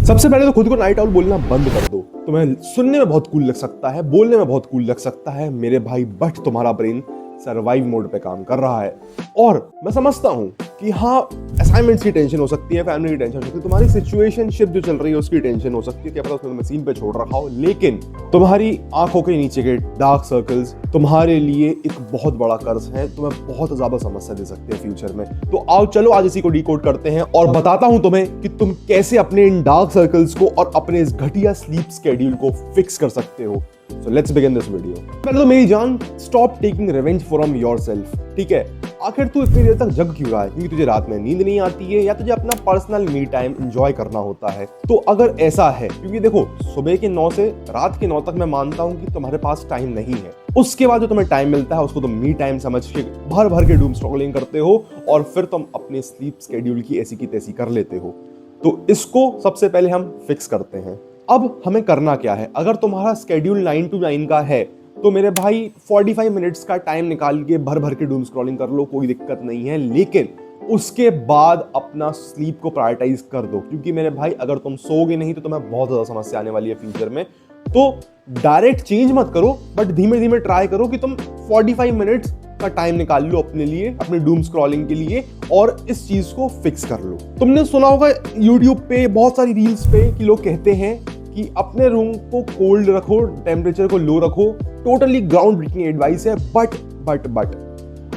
सबसे पहले तो खुद को नाइट आउल बोलना बंद कर दो। तुम्हें सुनने में बहुत कूल लग सकता है, बोलने में बहुत कूल लग सकता है मेरे भाई, बट तुम्हारा ब्रेन सर्वाइव मोड पे काम कर रहा है। और मैं समझता हूं कि हाँ, असाइनमेंट्स की टेंशन हो सकती है, फैमिली की टेंशन हो सकती है, तुम्हारी सिचुएशनशिप जो चल रही है उसकी टेंशन हो सकती है, क्या पता उसने तुम्हें सीन पे छोड़ रखा हो, लेकिन तुम्हारी आंखों के नीचे के डार्क सर्कल्स तुम्हारे लिए एक बहुत बड़ा कर्ज है, तुम्हें बहुत ज्यादा समस्या दे सकते हैं फ्यूचर में। तो आओ चलो आज इसी को डिकोड करते हैं और बताता हूं तुम्हें कि तुम कैसे अपने इन डार्क सर्कल्स को और अपने इस घटिया स्लीप स्केड्यूल को फिक्स कर सकते हो। So let's begin this video। पहले तो मेरी जान, stop taking revenge from yourself, ठीक है? आखिर तू इतनी देर तक जग क्यों रहा है? क्योंकि तुझे रात में नींद नहीं आती है या तुझे अपना पर्सनल मी टाइम एंजॉय करना होता है? तो अगर ऐसा है, क्योंकि देखो सुबह के 9 से रात के 9 तक मैं मानता हूं कि तुम्हारे पास टाइम नहीं है, उसके बाद जो तुम्हें टाइम मिलता है उसको तुम मी टाइम समझ के भर भर के डूम स्क्रॉलिंग करते हो और फिर तुम अपने स्लीप स्केड्यूल की ऐसी की तैसी कर लेते हो। तो इसको सबसे पहले हम फिक्स करते हैं। अब हमें करना क्या है? अगर तुम्हारा स्केड्यूल 9 to 9 का है तो मेरे भाई 45 मिनट्स का टाइम निकाल के भर भर के डूम स्क्रॉलिंग कर लो, कोई दिक्कत नहीं है, लेकिन उसके बाद अपना स्लीप को प्रायोरिटाइज कर दो। क्योंकि मेरे भाई अगर तुम सोओगे नहीं तो तुम्हें बहुत ज्यादा समस्या आने वाली है फ्यूचर में। तो डायरेक्ट चेंज मत करो, बट धीमे धीमे ट्राई करो कि तुम 45 मिनट्स का टाइम निकाल लो अपने लिए, अपने डूम स्क्रॉलिंग के लिए, और इस चीज को फिक्स कर लो। तुमने सुना होगा यूट्यूब पे बहुत सारी रील्स पे कि लोग कहते हैं कि अपने रूम को कोल्ड रखो, टेम्परेचर को लो रखो। टोटली ग्राउंड ब्रेकिंग एडवाइस है, बट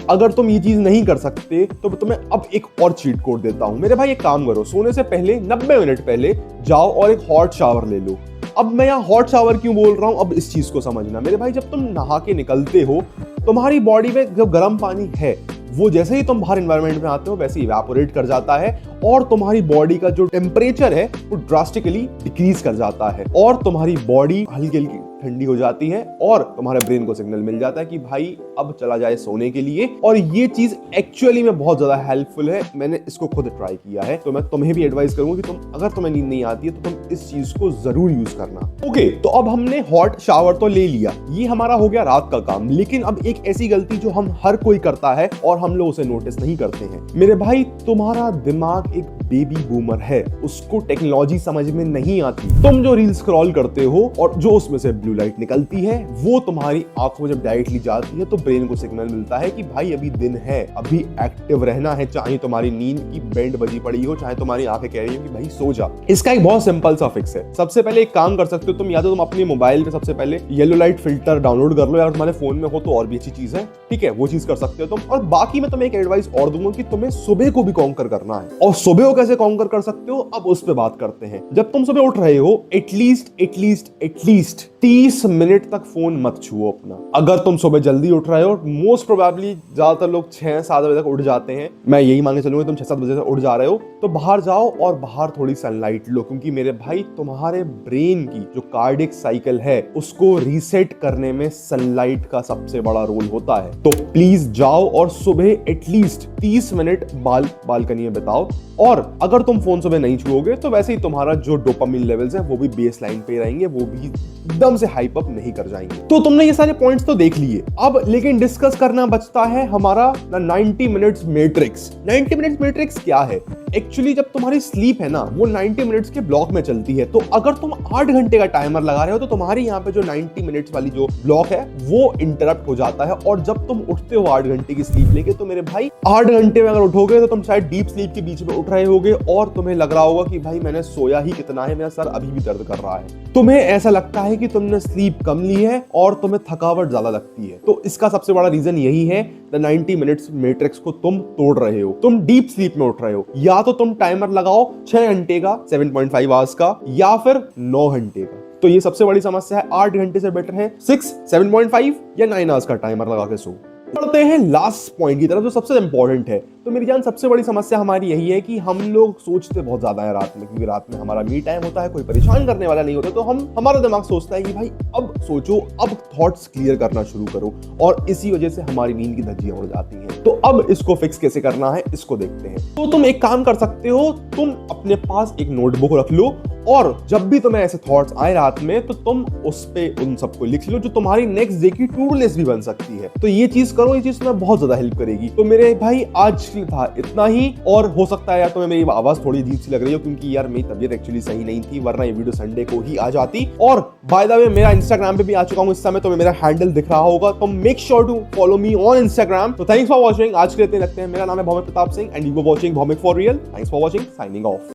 अगर तुम ये चीज नहीं कर सकते तो तुम्हें अब एक और चीट कोड देता हूं। मेरे भाई एक काम करो, सोने से पहले 90 मिनट पहले जाओ और एक हॉट शावर ले लो। अब मैं यहाँ हॉट शावर क्यों बोल रहा हूं, अब इस चीज को समझना मेरे भाई। जब तुम नहा के निकलते हो, तुम्हारी बॉडी में जो गर्म पानी है वो जैसे ही तुम बाहर एनवायरनमेंट में आते हो वैसे इवेपोरेट कर जाता है और तुम्हारी बॉडी का जो टेम्परेचर है वो ड्रास्टिकली डिक्रीज कर जाता है और तुम्हारी बॉडी हल्की हल्की ठंडी हो जाती है और तुम्हारे ब्रेन को सिग्नल मिल जाता है कि भाई अब चला जाए सोने के लिए। और ये चीज एक्चुअली में बहुत ज्यादा हेल्पफुल है, मैंने इसको खुद ट्राई किया है। तो मैं तुम्हें भी एडवाइस करूंगा कि तुम अगर तुम्हें नींद नहीं आती है तो तुम इस चीज को जरूर यूज करना। ओके, तो अब हमने हॉट शावर तो ले लिया, ये हमारा हो गया रात का काम। लेकिन अब एक ऐसी गलती जो हम हर कोई करता है और हम लोग उसे नोटिस नहीं करते हैं। मेरे भाई तुम्हारा दिमाग एक बेबी बूमर है, उसको टेक्नोलॉजी समझ में नहीं आती। तुम जो रील स्क्रॉल करते हो और जो उसमें से ब्लू लाइट निकलती है वो तुम्हारी आंखों में जब डायरेक्टली जाती है तो ब्रेन को सिग्नल मिलता है कि भाई अभी दिन है, अभी एक्टिव रहना है, चाहे तुम्हारी नींद की बैंड बजी पड़ी हो, चाहे तुम्हारी आंखें कह रही हो कि भाई सो जा। इसका एक बहुत सिंपल सा फिक्स है। सबसे पहले एक काम कर सकते हो तुम, या तो तुम अपने मोबाइल पे सबसे पहले येलो लाइट फिल्टर डाउनलोड कर लो, या तुम्हारे फोन में हो तो और भी अच्छी चीज है, ठीक है, वो चीज कर सकते हो तुम। और बाकी मैं तुम्हें एक एडवाइस और दूंगा कि तुम्हें सुबह को भी कॉन्कर करना है। और सुबह को कैसे कॉन्कर कर सकते हो, अब उस पर बात करते हैं। जब तुम सुबह उठ रहे हो एटलीस्ट 30 मिनट तक फोन मत छुओ अपना। अगर तुम सुबह जल्दी उठ रहे हो, मोस्ट प्रोबेबली ज्यादातर लोग 6-7 बजे तक उठ जाते हैं, मैं यही मान के चलूंगा तुम 6-7 बजे तक उठ जा रहे हो, तो बाहर जाओ और बाहर थोड़ी सनलाइट लो। क्योंकि मेरे भाई तुम्हारे ब्रेन की जो कार्डियक साइकिल है उसको रीसेट करने में सनलाइट का सबसे बड़ा रोल होता है। तो प्लीज जाओ और सुबह एटलीस्ट 30 मिनट बालकनी में बिताओ। और अगर तुम फोन सुबह नहीं छुओगे तो वैसे ही तुम्हारा जो डोपामिन लेवल्स है वो भी बेस लाइन पे रहेंगे, वो भी एकदम से हाइप अप नहीं कर जाएंगे। तो तुमने ये सारे पॉइंट्स तो देख लिए, अब लेकिन डिस्कस करना बचता है हमारा 90 मिनट्स मैट्रिक्स। 90 मिनट्स मैट्रिक्स क्या है? एक्चुअली जब तुम्हारी स्लीप है ना वो 90 मिनट्स के ब्लॉक में चलती है। तो अगर तुम 8 घंटे का टाइमर लगा रहे हो तो तुम्हारी यहाँ पे जो 90 मिनट्स वाली जो ब्लॉक है वो इंटरप्ट हो जाता है। और जब तुम उठते हो 8 घंटे की स्लीप लेके, तो मेरे भाई 8 घंटे में अगर उठोगे तो तुम शायद डीप स्लीप के बीच में उठ रहे होगे और तुम्हें लग रहा होगा कि भाई मैंने सोया ही कितना है, मेरा सर अभी भी दर्द कर रहा है। तुम्हें ऐसा लगता है कि तुमने स्लीप कम ली है और तुम्हें थकावट ज्यादा लगती है। तो इसका सबसे बड़ा रीजन यही है, द 90 मिनट्स मैट्रिक्स को तुम तोड़ रहे हो, तुम डीप स्लीप में उठ रहे हो। या तो तुम टाइमर लगाओ 6 घंटे का 7.5 आवर्स का, या फिर 9 घंटे का। तो ये सबसे बड़ी समस्या है। 8 घंटे से बेटर है 6, 7.5 या 9 आवर्स का टाइमर लगा के सो। पढ़ते हैं लास्ट पॉइंट की तरफ जो सबसे इंपॉर्टेंट है। तो मेरी जान, सबसे बड़ी समस्या हमारी यही है कि हम लोग सोचते बहुत ज्यादा है रात में, क्योंकि रात में हमारा मी टाइम होता है, कोई परेशान करने वाला नहीं होता। तो हमारा दिमाग सोचता है कि भाई अब सोचो, अब थॉट्स क्लियर करना शुरू करो, और इसी वजह से हमारी नींद की धज्जियां उड़ जाती हैं। तो अब इसको फिक्स कैसे करना है इसको देखते हैं। तो तुम एक काम कर सकते हो, तुम अपने पास एक नोटबुक रख लो और जब भी तुम्हें ऐसे थॉट्स आए रात में तो तुम उस पे उन सबको लिख लो, जो तुम्हारी नेक्स्ट डे की टू डू लिस्ट भी बन सकती है। तो ये चीज करो, ये चीज तुम्हें बहुत ज्यादा हेल्प करेगी। तो मेरे भाई आज इसलिए था इतना ही। और हो सकता है यार तुम्हें मेरी आवाज थोड़ी अजीब सी लग रही हो, क्योंकि यार मेरी तबीयत एक्चुअली सही नहीं थी, वरना ये वीडियो संडे को ही आ जाती। और बाय द वे मेरा इंस्टाग्राम पे भी आ चुका हूं इस समय, तो मेरा हैंडल दिख रहा होगा, तो make sure to follow me on Instagram. तो थैंक्स फॉर वॉचिंग, आज के लिए इतने रखते हैं। मेरा नाम है Bhaumik Pratap Singh and you were watching Bhaumik for real. Thanks for watching, signing of.